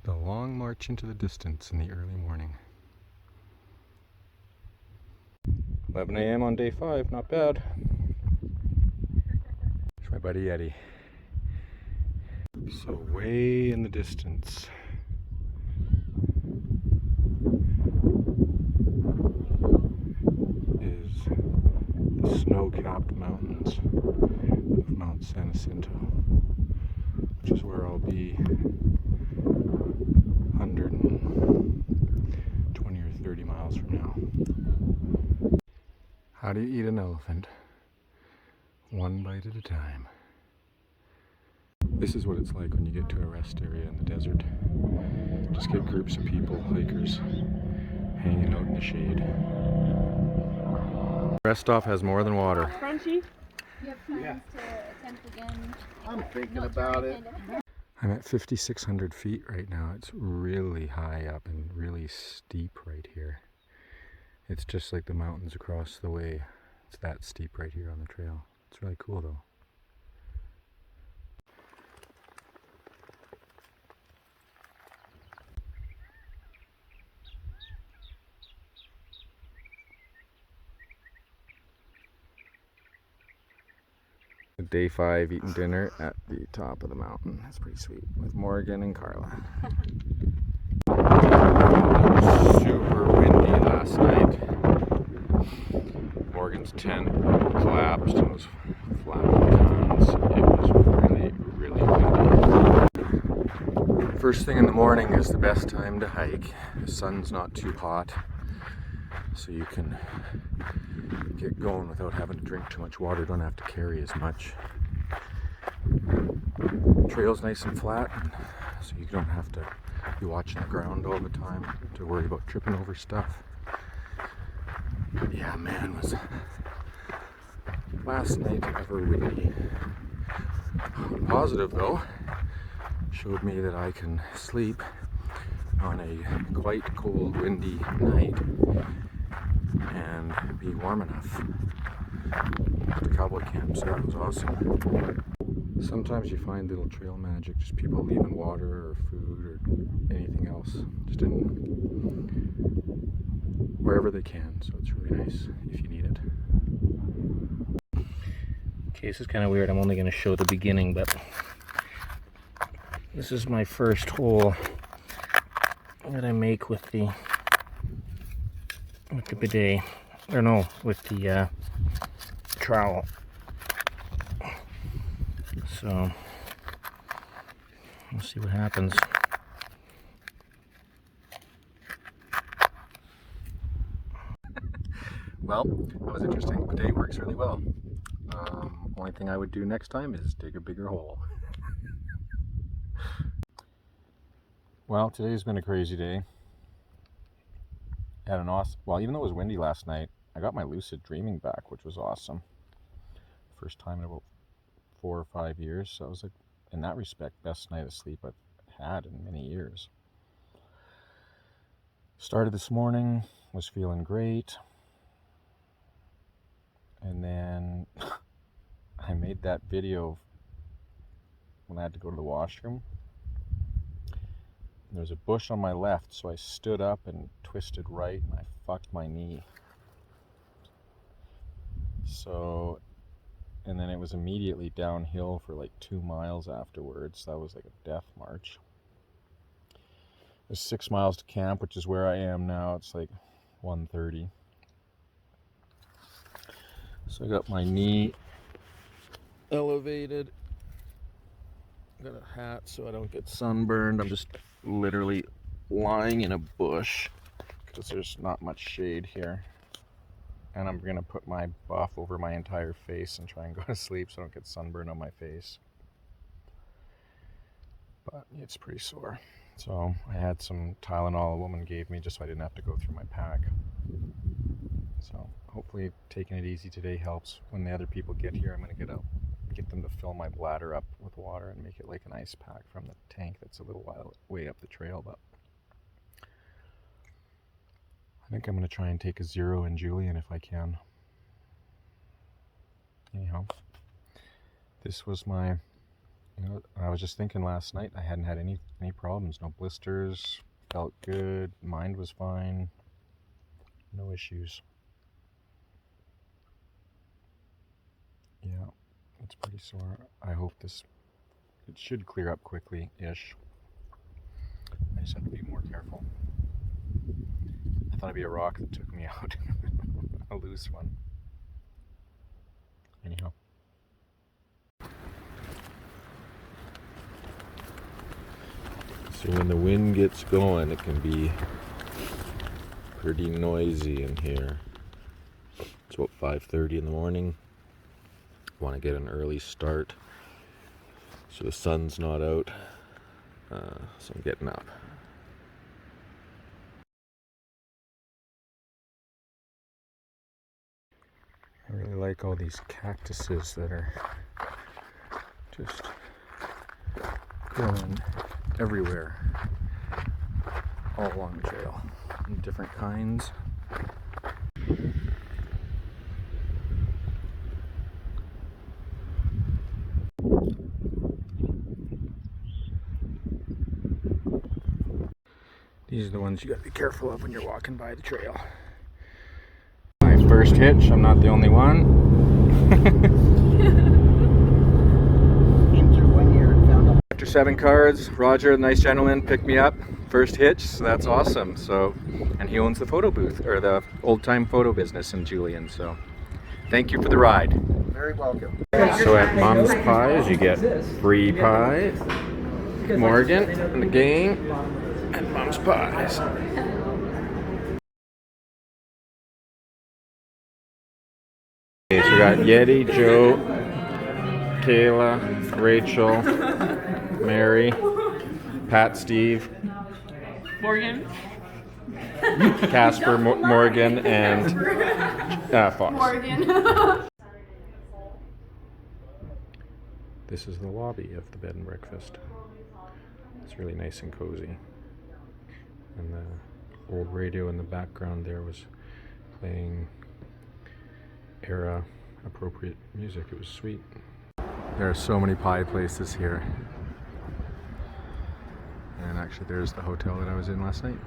The long march into the distance in the early morning. 11 a.m. on day 5, not bad. There's my buddy Eddie. So way in the distance is the snow-capped mountains of Mount San Jacinto, which is where I'll be 120 or 30 miles from now. How do you eat an elephant? One bite at a time. This is what it's like when you get to a rest area in the desert. Just get groups of people, hikers, hanging out in the shade. Rest off has more than water. Crunchy? You have plans to attempt again? I'm thinking about it. I'm at 5,600 feet right now. It's really high up and really steep right here. It's just like the mountains across the way. It's that steep right here on the trail. It's really cool though. Day 5 eating dinner at the top of the mountain. That's pretty sweet with Morgan and Carla. It was super windy last night. Morgan's tent collapsed and was flapping tons. It was really, really windy. First thing in the morning is the best time to hike. The sun's not too hot, so you can get going without having to drink too much water. Don't have to carry as much. Trail's nice and flat, so you don't have to be watching the ground all the time to worry about tripping over stuff. But yeah, man, was last night ever windy. Positive though, showed me that I can sleep on a quite cold, windy night and be warm enough at the cowboy camp, so that was awesome. Sometimes you find little trail magic, just people leaving water or food or anything else, just in wherever they can, so it's really nice if you need it. Okay, this is kind of weird. I'm only going to show the beginning, but this is my first hole that I make with the bidet, or no, with the trowel. So we'll see what happens. Well, that was interesting. The day works really well. Only thing I would do next time is dig a bigger hole. Well, today's been a crazy day. Had an awesome, well, even though it was windy last night, I got my lucid dreaming back, which was awesome. First time in about 4 or 5 years, so it was like, in that respect, best night of sleep I've had in many years. Started this morning, was feeling great, and then I made that video when I had to go to the washroom. There was a bush on my left, so I stood up and twisted right, and I fucked my knee. So, and then it was immediately downhill for like 2 miles afterwards. That was like a death march. There's 6 miles to camp, which is where I am now. It's like 1:30. So I got my knee elevated. Got a hat so I don't get sunburned. I'm just literally lying in a bush because there's not much shade here. And I'm gonna put my buff over my entire face and try and go to sleep so I don't get sunburned on my face. But it's pretty sore. So I had some Tylenol a woman gave me just so I didn't have to go through my pack. So hopefully taking it easy today helps. When the other people get here, I'm gonna get them to fill my bladder up with water and make it like an ice pack from the tank that's a little while way up the trail. But I think I'm going to try and take a 0 in Julian if I can. Anyhow, this was my You know, I was just thinking last night I hadn't had any problems, no blisters, felt good, mind was fine, no issues. Yeah, it's pretty sore. I hope it should clear up quickly-ish. I just have to be more careful. I thought it'd be a rock that took me out, a loose one. Anyhow. So when the wind gets going, it can be pretty noisy in here. It's about 5:30 in the morning. Want to get an early start so the sun's not out. So I'm getting up. I really like all these cactuses that are just growing everywhere, all along the trail, in different kinds. These are the ones you gotta be careful of when you're walking by the trail. My first hitch, I'm not the only one. Came through 1 year and found a After 7 cards, Roger, the nice gentleman, picked me up. First hitch, so that's awesome. So, and he owns the photo booth, or the old-time photo business in Julian, so thank you for the ride. very welcome. So at Mom's Pies, you get free pie. Morgan and the gang at Mom's Pies. Okay, so we got Yeti, Joe, Kayla, Rachel, Mary, Pat, Steve, Morgan. Casper, Morgan, and Fox. Morgan. This is the lobby of the bed and breakfast. It's really nice and cozy. And the old radio in the background there was playing era appropriate music. It was sweet. There are so many pie places here. And actually there's the hotel that I was in last night.